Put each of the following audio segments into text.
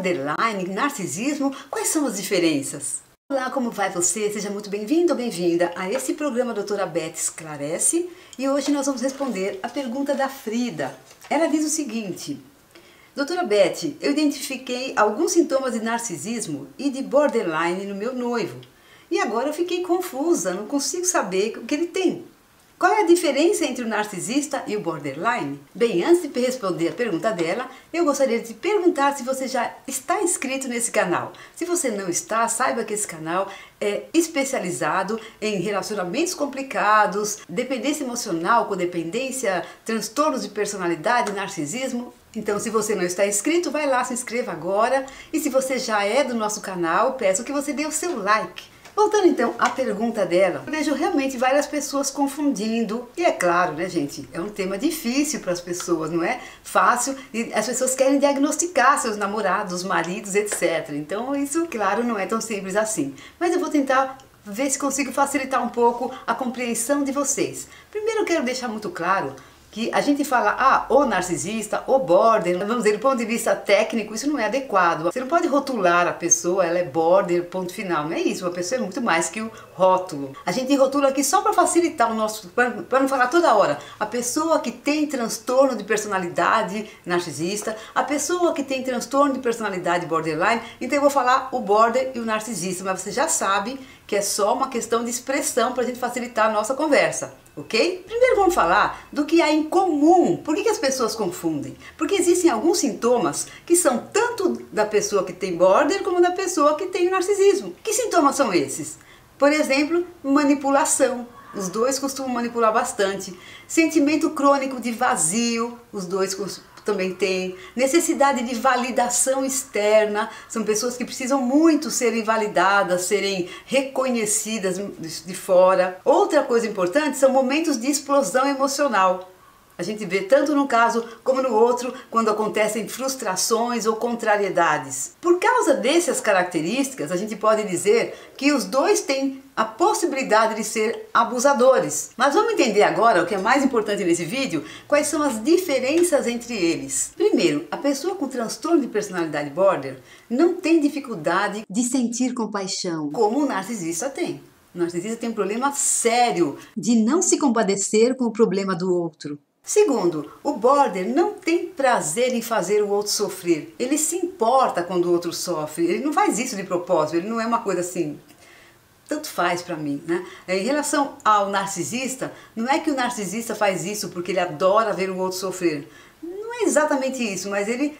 borderline, narcisismo, quais são as diferenças? Olá, como vai você? Seja muito bem-vindo ou bem-vinda a esse programa Doutora Beth Esclarece, e hoje nós vamos responder a pergunta da Frida. Ela diz o seguinte: Doutora Beth, eu identifiquei alguns sintomas de narcisismo e de borderline no meu noivo, e agora eu fiquei confusa, não consigo saber o que ele tem. Qual é a diferença entre o narcisista e o borderline? Bem, antes de responder a pergunta dela, eu gostaria de perguntar se você já está inscrito nesse canal. Se você não está, saiba que esse canal é especializado em relacionamentos complicados, dependência emocional, codependência, transtornos de personalidade, narcisismo. Então, se você não está inscrito, vai lá, se inscreva agora. E se você já é do nosso canal, peço que você dê o seu like. Voltando então à pergunta dela, eu vejo realmente várias pessoas confundindo, e é claro, né, gente, é um tema difícil para as pessoas, não é fácil, e as pessoas querem diagnosticar seus namorados, maridos, etc. Então isso, claro, não é tão simples assim. Mas eu vou tentar ver se consigo facilitar um pouco a compreensão de vocês. Primeiro eu quero deixar muito claro que a gente fala, o narcisista, o border, vamos dizer, do ponto de vista técnico, isso não é adequado. Você não pode rotular a pessoa, ela é border, ponto final. Não é isso, uma pessoa é muito mais que o rótulo. A gente rotula aqui só para facilitar o nosso, para não falar toda hora. A pessoa que tem transtorno de personalidade narcisista, a pessoa que tem transtorno de personalidade borderline, então eu vou falar o border e o narcisista, mas você já sabe que é só uma questão de expressão para a gente facilitar a nossa conversa, ok? Primeiro vamos falar do que há em comum. Por que as pessoas confundem? Porque existem alguns sintomas que são tanto da pessoa que tem border como da pessoa que tem narcisismo. Que sintomas são esses? Por exemplo, manipulação. Os dois costumam manipular bastante. Sentimento crônico de vazio, os dois também têm. Necessidade de validação externa, são pessoas que precisam muito serem validadas, serem reconhecidas de fora. Outra coisa importante são momentos de explosão emocional. A gente vê tanto num caso como no outro quando acontecem frustrações ou contrariedades. Por causa dessas características, a gente pode dizer que os dois têm a possibilidade de ser abusadores. Mas vamos entender agora o que é mais importante nesse vídeo, quais são as diferenças entre eles. Primeiro, a pessoa com transtorno de personalidade border não tem dificuldade de sentir compaixão, como o narcisista tem. O narcisista tem um problema sério de não se compadecer com o problema do outro. Segundo, o border não tem prazer em fazer o outro sofrer. Ele se importa quando o outro sofre. Ele não faz isso de propósito. Ele não é uma coisa assim, tanto faz pra mim, né? Em relação ao narcisista, não é que o narcisista faz isso porque ele adora ver o outro sofrer. Não é exatamente isso, mas ele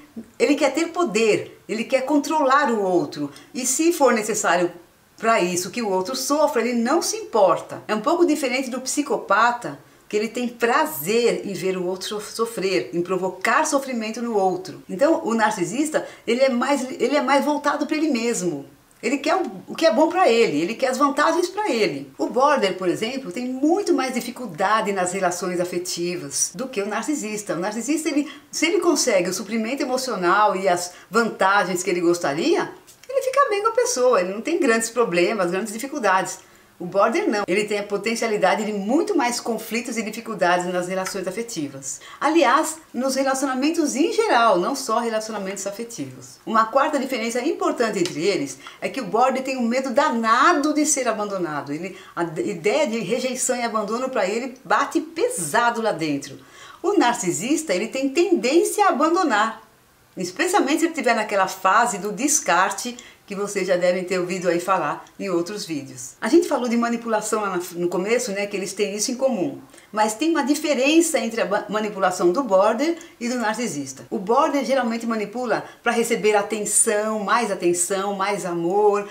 quer ter poder. Ele quer controlar o outro. E se for necessário para isso que o outro sofra, ele não se importa. É um pouco diferente do psicopata, que ele tem prazer em ver o outro sofrer, em provocar sofrimento no outro. Então, o narcisista, ele é mais voltado para ele mesmo. Ele quer o que é bom para ele quer as vantagens para ele. O border, por exemplo, tem muito mais dificuldade nas relações afetivas do que o narcisista. O narcisista, se ele consegue o suprimento emocional e as vantagens que ele gostaria, ele fica bem com a pessoa, ele não tem grandes problemas, grandes dificuldades. O border não, ele tem a potencialidade de muito mais conflitos e dificuldades nas relações afetivas. Aliás, nos relacionamentos em geral, não só relacionamentos afetivos. Uma quarta diferença importante entre eles é que o border tem um medo danado de ser abandonado. A ideia de rejeição e abandono para ele bate pesado lá dentro. O narcisista, ele tem tendência a abandonar, especialmente se ele estiver naquela fase do descarte que vocês já devem ter ouvido aí falar em outros vídeos. A gente falou de manipulação lá no começo, né, que eles têm isso em comum. Mas tem uma diferença entre a manipulação do border e do narcisista. O border geralmente manipula para receber atenção, mais amor,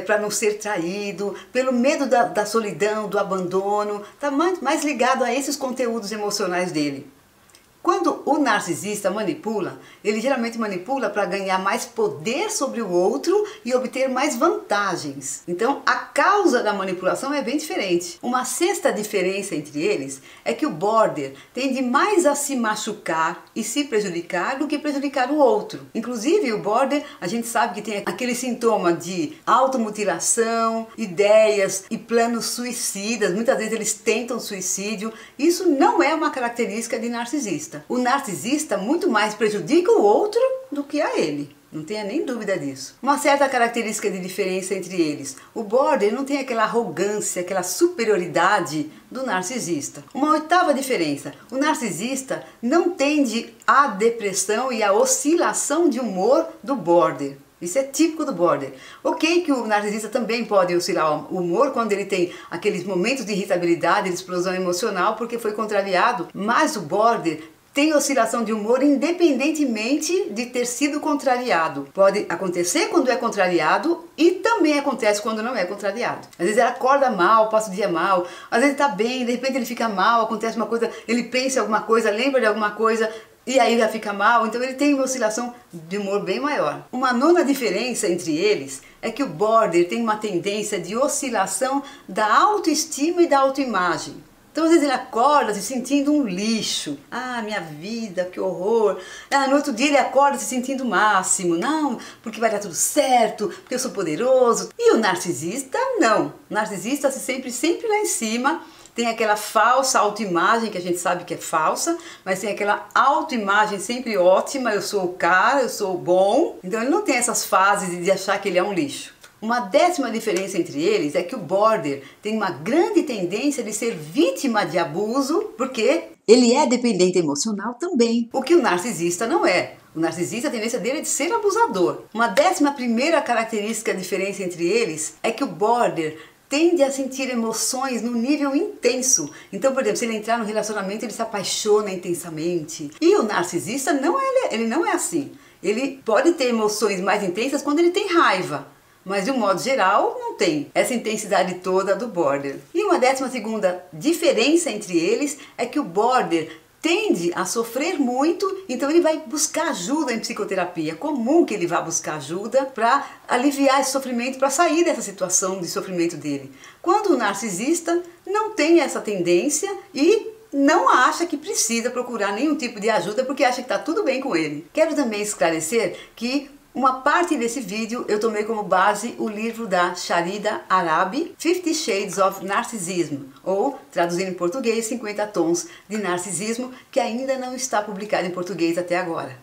para não ser traído, pelo medo da solidão, do abandono. Está mais ligado a esses conteúdos emocionais dele. Quando o narcisista manipula, ele geralmente manipula para ganhar mais poder sobre o outro e obter mais vantagens. Então, a causa da manipulação é bem diferente. Uma sexta diferença entre eles é que o border tende mais a se machucar e se prejudicar do que prejudicar o outro. Inclusive, o border, a gente sabe que tem aquele sintoma de automutilação, ideias e planos suicidas. Muitas vezes eles tentam suicídio. Isso não é uma característica de narcisista. O narcisista muito mais prejudica o outro do que a ele. Não tenha nem dúvida disso. Uma certa característica de diferença entre eles. O border não tem aquela arrogância, aquela superioridade do narcisista. Uma oitava diferença. O narcisista não tende à depressão e à oscilação de humor do border. Isso é típico do border. Ok que o narcisista também pode oscilar o humor quando ele tem aqueles momentos de irritabilidade, de explosão emocional, porque foi contrariado, mas o border tem oscilação de humor independentemente de ter sido contrariado. Pode acontecer quando é contrariado e também acontece quando não é contrariado. Às vezes ele acorda mal, passa o dia mal, às vezes ele está bem, de repente ele fica mal, acontece uma coisa, ele pensa em alguma coisa, lembra de alguma coisa e aí já fica mal, então ele tem uma oscilação de humor bem maior. Uma nona diferença entre eles é que o border tem uma tendência de oscilação da autoestima e da autoimagem. Então, às vezes ele acorda se sentindo um lixo. Ah, minha vida, que horror. Ah, no outro dia ele acorda se sentindo o máximo. Não, porque vai dar tudo certo, porque eu sou poderoso. E o narcisista, não. O narcisista sempre lá em cima. Tem aquela falsa autoimagem que a gente sabe que é falsa, mas tem aquela autoimagem sempre ótima. Eu sou o cara, eu sou o bom. Então ele não tem essas fases de achar que ele é um lixo. Uma décima diferença entre eles é que o border tem uma grande tendência de ser vítima de abuso, porque ele é dependente emocional também, o que o narcisista não é. O narcisista, a tendência dele é de ser abusador. Uma 11ª característica diferença entre eles é que o border tende a sentir emoções no nível intenso. Então, por exemplo, se ele entrar no relacionamento, ele se apaixona intensamente. E o narcisista ele não é assim. Ele pode ter emoções mais intensas quando ele tem raiva. Mas de um modo geral não tem essa intensidade toda do border. E uma 12ª diferença entre eles é que o border tende a sofrer muito, então ele vai buscar ajuda em psicoterapia. É comum que ele vá buscar ajuda para aliviar esse sofrimento, para sair dessa situação de sofrimento dele. Quando o narcisista não tem essa tendência e não acha que precisa procurar nenhum tipo de ajuda porque acha que está tudo bem com ele. Quero também esclarecer que uma parte desse vídeo eu tomei como base o livro da Sharida Arabi, 50 Shades of Narcissism, ou, traduzindo em português, 50 Tons de Narcisismo, que ainda não está publicado em português até agora.